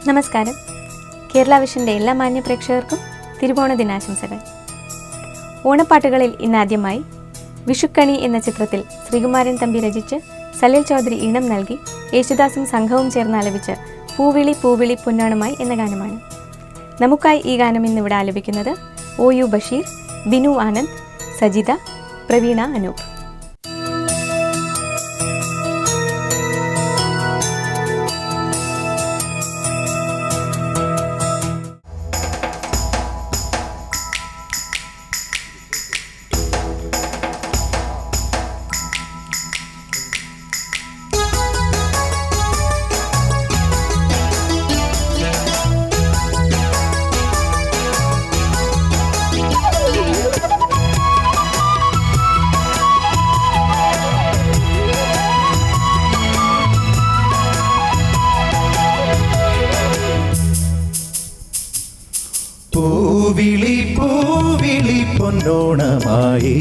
നമസ്കാരം. കേരള വിഷൻ്റെ എല്ലാ മാന്യ പ്രേക്ഷകർക്കും തിരുവോണ ദിനാശംസകൾ. ഓണപ്പാട്ടുകളിൽ ഇന്നാദ്യമായി വിഷുക്കണി എന്ന ചിത്രത്തിൽ ശ്രീകുമാരൻ തമ്പി രചിച്ച് സലിൽ ചൗധരി ഈണം നൽകി യേശുദാസും സംഘവും ചേർന്ന് ആലപിച്ച് പൂവിളി പൂവിളി പൊന്നോണമായി എന്ന ഗാനമാണ്. നമുക്കായി ഈ ഗാനം ഇന്നിവിടെ ആലപിക്കുന്നത് OU ബഷീർ, ബിനു ആനന്ദ്, സജിത, പ്രവീണ അനൂപ്. പൂവിളി പൂവിളി പൊന്നോണമായി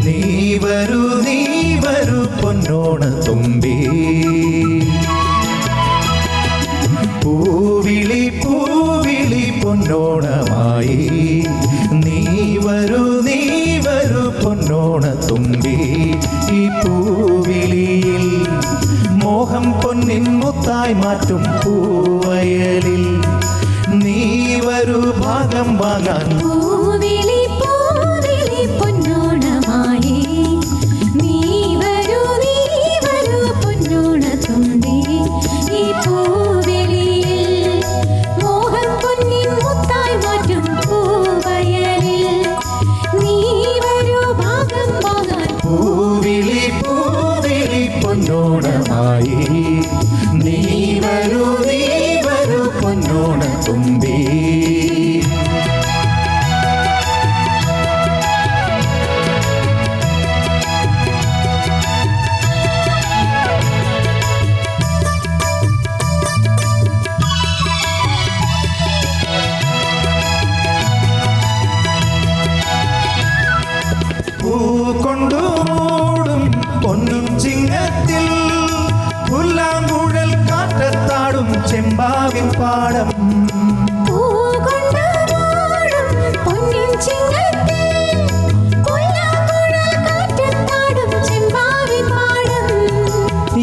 നീ വരൂ പൊന്നോണ തുമ്പി. പൂവിളി പൂവിളി പൊന്നോണമായി നീ വരൂ പൊന്നോണ തുമ്പി. ഈ പൂവിളിയിൽ മോഹം പൊന്നിൻ മുത്തായി മാറ്റും പൂവയലിൽ നീ വരൂ ഭാഗം വാങ്ങാൻ. പൂവിളി പൂവിളി പൊന്നോണമായി നീ വരൂ പൊന്നോണ തുമ്പി. ഈ പൂവിളിയിൽ മോഹം പൊന്നിൻ മുത്തായി മാറ്റും പൂവയലിൽ നീ വരൂ ഭാഗം വാങ്ങാൻ. പൂവിളി പൂവിളി പൊന്നോണമായി നീ വരൂ പൊന്നോണ തുമ്പി. പൂ കൊണ്ടു മൂടും പൊന്നും ചിങ്ങത്തിൽ പുല്ലാങ്കുഴൽ കാറ്റത്താടും ചെമ്പാവിൻ പാടം.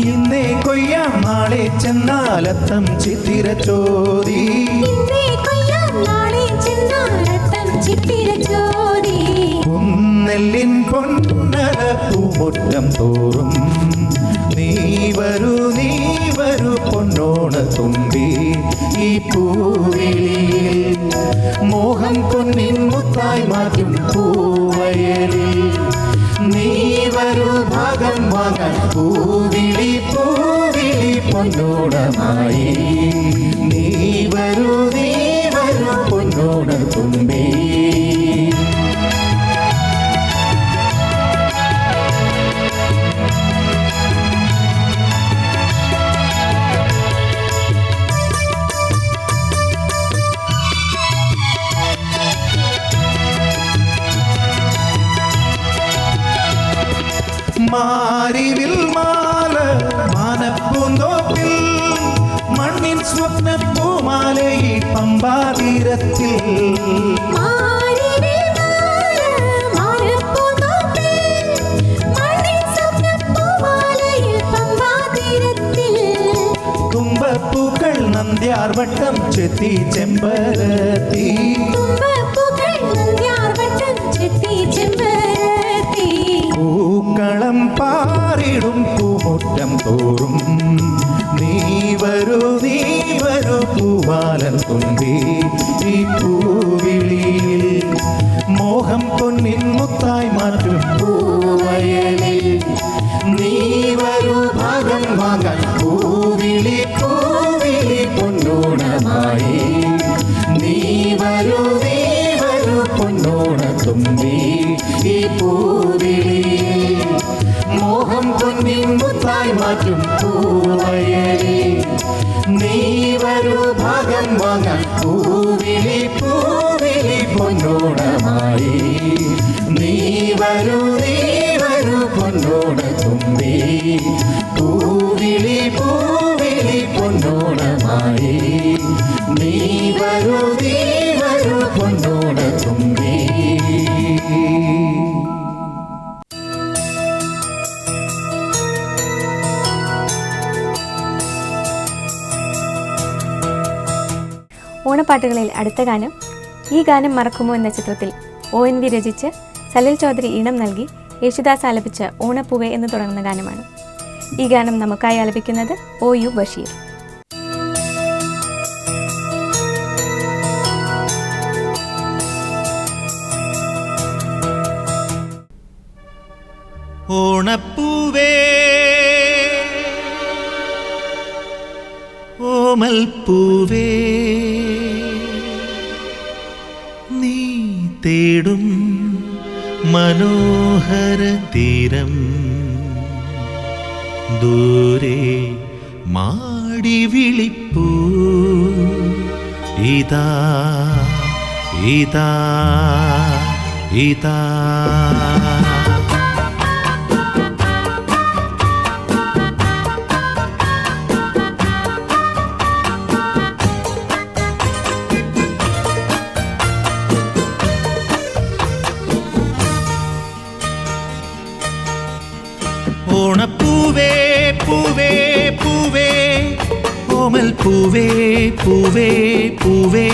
ഇന്നേ കൊയ്യാം നാളെ ചെന്നാലത്തം ചിത്തിര ചോദി. നെല്ലിൻ പൊന്നര പൂമുറ്റം തോറും നീ വരൂ പൊന്നോണ തുമ്പി. ഈ പൂവിളിയിൽ മോഹം പൊന്നിൻ മുത്തായി മാറ്റും പൂവയലിൽ നീ വരൂ ഭാഗം വാങ്ങാൻ. പൂവിളി പൂവിളി പൊന്നോണമായി നീ വരൂ പൊന്നോണ തുമ്പി. മാരിവിൽ മാല മാനപ്പൂന്തോപ്പിൽ മണ്ണിൻ സ്വപ്ന പൂമാലയി പമ്പാതീരത്തിൽ. തുമ്പപ്പൂക്കൾ നന്ദ്യാർവട്ടം ചെത്തി ചെമ്പരത്തി. പൂക്കളം പാറിടും പൂമുറ്റം തോറും നീ വരൂ പൂവാലൻ തുമ്പി. ഈ പൂവിളിയിൽ മോഹം പൊന്നിൻ മുത്തായി മാറ്റും പൂവയലിൽ നീ വരൂ ഭാഗം വാങ്ങാൻ. പൂവിളി പൂവിളി പൊന്നോണമായി നീ വരൂ പൊന്നോണ തുമ്പി. ഈ പൂവിളിയിൽ മോഹം പൊന്നിൻ മുത്തായി മാറ്റും പൂവയലിൽ നീ വരൂ ഭാഗം വാങ്ങാൻ. പൂവിളി പൂവിളി പൊന്നോണമായി നീ വരൂ പൊന്നോണ തുമ്പി. പൂവിളി പൂവിളി പൊന്നോണത്തുമ്പി. ഓണപ്പാട്ടുകളിൽ അടുത്ത ഗാനം ഈ ഗാനം മറക്കുമോ എന്ന ചിത്രത്തിൽ ONV രചിച്ച് സലിൽ ചൗധരി ഈണം നൽകി യേശുദാസ് ആലപിച്ച ഓണപ്പൂവേ എന്ന് തുടങ്ങുന്ന ഗാനമാണ്. ഈ ഗാനം നമുക്കായി ആലപിക്കുന്നത് OU ബഷീർ. ഓണപ്പൂവേ ഓമൽപ്പൂവേ നീ തേടും മനോഹര തീരം ദൂരെ മാടി വിളിപ്പൂ ഇതാ ഇതാ ഇതാ. ഓണപ്പൂവേ പൂവേ പൂവേ ഓമൽ പൂവേ പൂവേ പൂവേ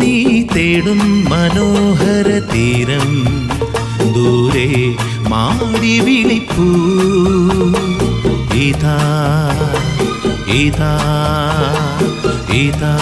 നീ തേടും മനോഹര തീരം ദൂരെ മാടി വിളിപ്പൂ ഇതാ ഇതാ ഇതാ.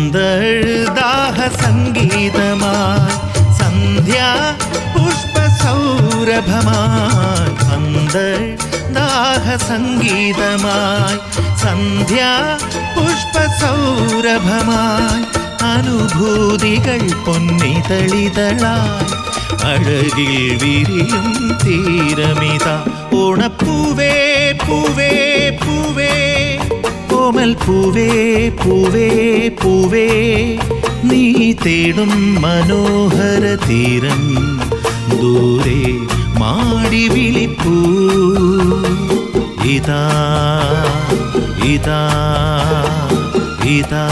അന്തർദാഹ സംഗീതമായി സന്ധ്യാ പുഷ്പസൗരഭമായി അന്തർദാഹ സംഗീതമായി സന്ധ്യാ പുഷ്പസൗരഭമായി അനുഭൂതികൾ പൊന്നിതളിതളായി അഴകിൽ വിരിയും തീരമിത. ഓണപ്പൂവേ പൂവേ പൂവേ ഓമൽ പൂവേ പൂവേ പൂവേ നീ തേടും മനോഹര തീരം ദൂരെ മാടി വിളിപ്പൂ ഇതാ ഇതാ ഇതാ.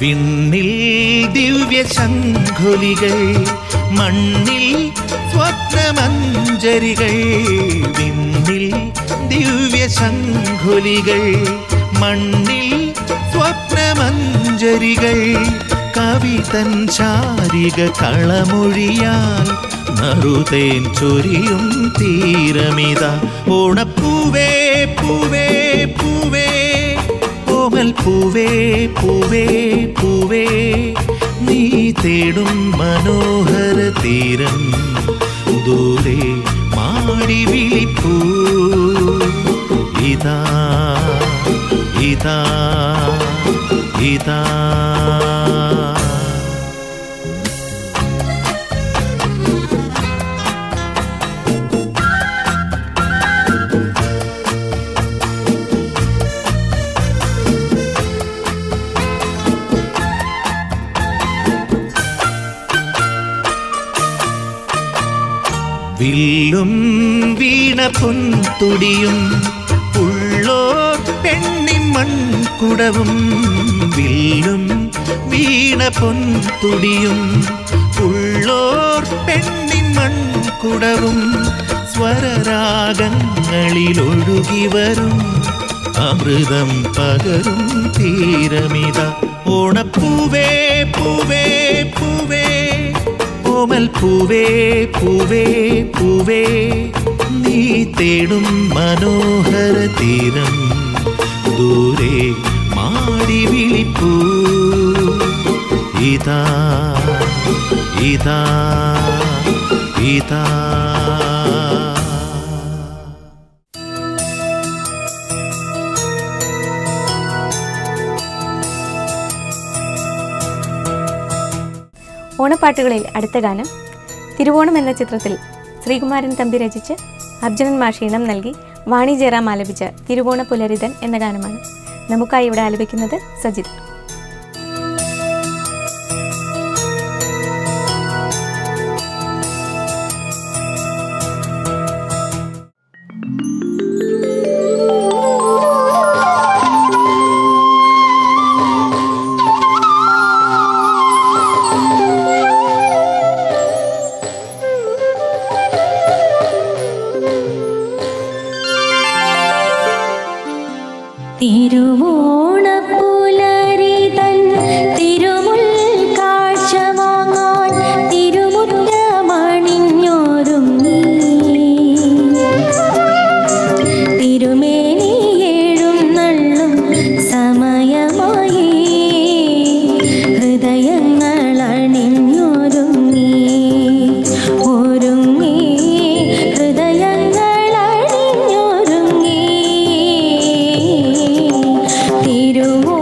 വിണ്ണിൽ ദിവ്യശംഖുലികൾ മണ്ണിൽ സ്വപ്നമഞ്ജരികൾ വിണ്ണിൽ ദിവ്യശംഖുലികൾ മണ്ണിൽ സ്വപ്നമഞ്ജരികൾ കവിതൻ ചാരിക കളമൊഴിയാൽ നറുതേൻ ചൊരിയും തീരമിത. ഓണപ്പൂവേ പൂവേ പൂവേ ഓമൽ പൂവേ പൂവേ പൂവേ നീ തേടും മനോഹര തീരം ദൂരെ മാടി വിളിപ്പൂ ഇതാ ഇതാ ഇതാ. വില്ലും വീണ പൊൻതുടിയും ഉള്ളോർ പെണ്ണിൻ മൺകുടവും വില്ലും വീണ പൊൻതുടിയും ഉള്ളോർ പെണ്ണിൻ മൺകുടവും സ്വരരാഗങ്ങളിലൊഴുകി വരും അമൃതം പകരും തീരമിത. ഓണപ്പൂവേ പൂവേ പൂവേ ഓമൽ പൂവേ പൂവേ പൂവേ നീ തേടും മനോഹര തീരം ദൂരെ മാടി വിളിപ്പൂ ഇതാ ഇതാ ഇതാ. ഓണപ്പാട്ടുകളിൽ അടുത്ത ഗാനം തിരുവോണം എന്ന ചിത്രത്തിൽ ശ്രീകുമാരൻ തമ്പി രചിച്ച് അർജുനൻ മാഷ് ഈണം നൽകി വാണി ജയറാം ആലപിച്ച തിരുവോണ പുലരിതൻ എന്ന ഗാനമാണ്. നമുക്കായി ഇവിടെ ആലപിക്കുന്നത് സജിത്. തിരുവോണപ്പുലരിതൻ തിരുമുൽ കാഴ്ച വാങ്ങാൻ തിരുമുറ്റമണിഞ്ഞൊരുങ്ങി തിരുമേനി എഴുന്നള്ളും സമയമായി ഹൃദയങ്ങൾ അണിഞ്ഞൊരുങ്ങി ഒരുങ്ങി ഹൃദയങ്ങൾ അണിഞ്ഞൊരുങ്ങി തിരുവോ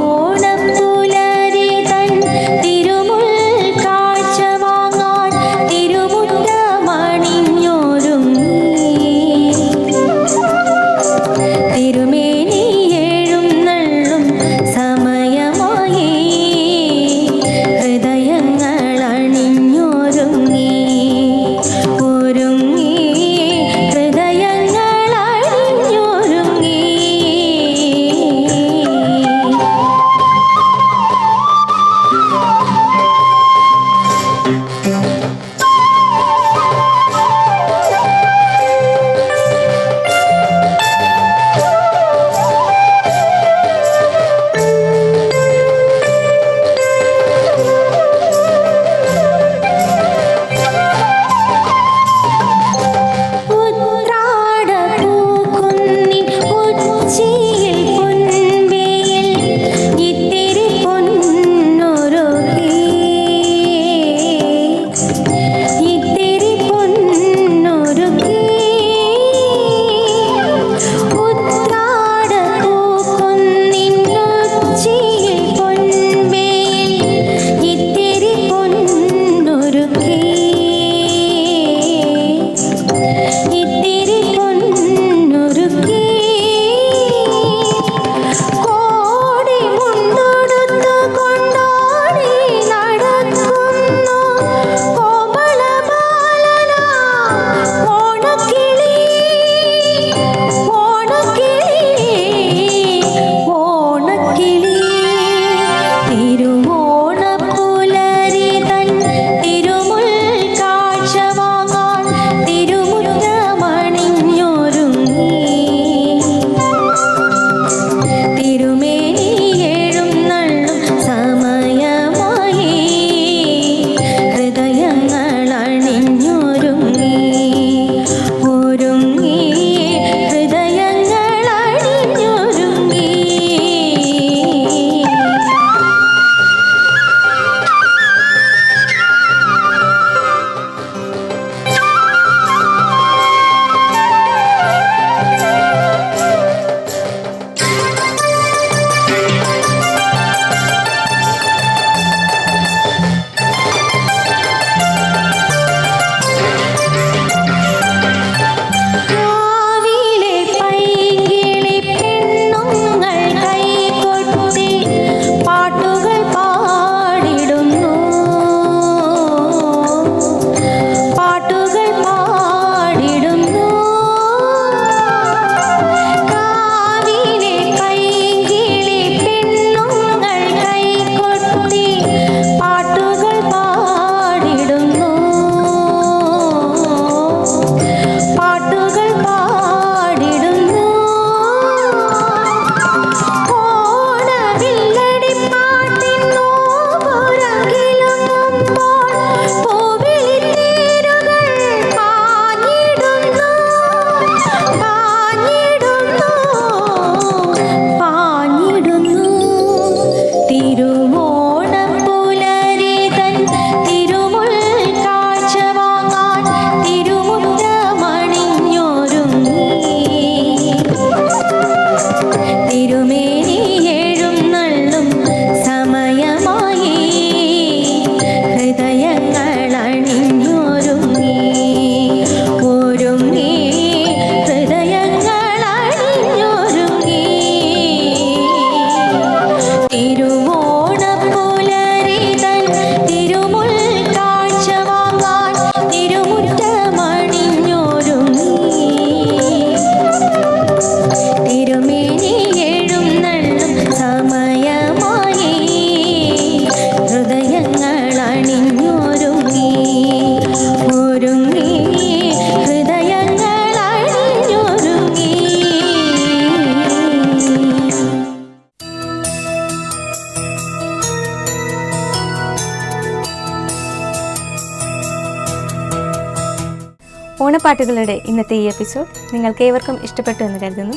ഓണപ്പാട്ടുകളുടെ ഇന്നത്തെ ഈ എപ്പിസോഡ് നിങ്ങൾക്ക് ഏവർക്കും ഇഷ്ടപ്പെട്ടു എന്ന് കരുതുന്നു.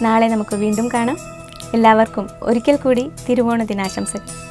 നാളെ നമുക്ക് വീണ്ടും കാണാം. എല്ലാവർക്കും ഒരിക്കൽ കൂടി തിരുവോണ ദിനാശംസകൾ.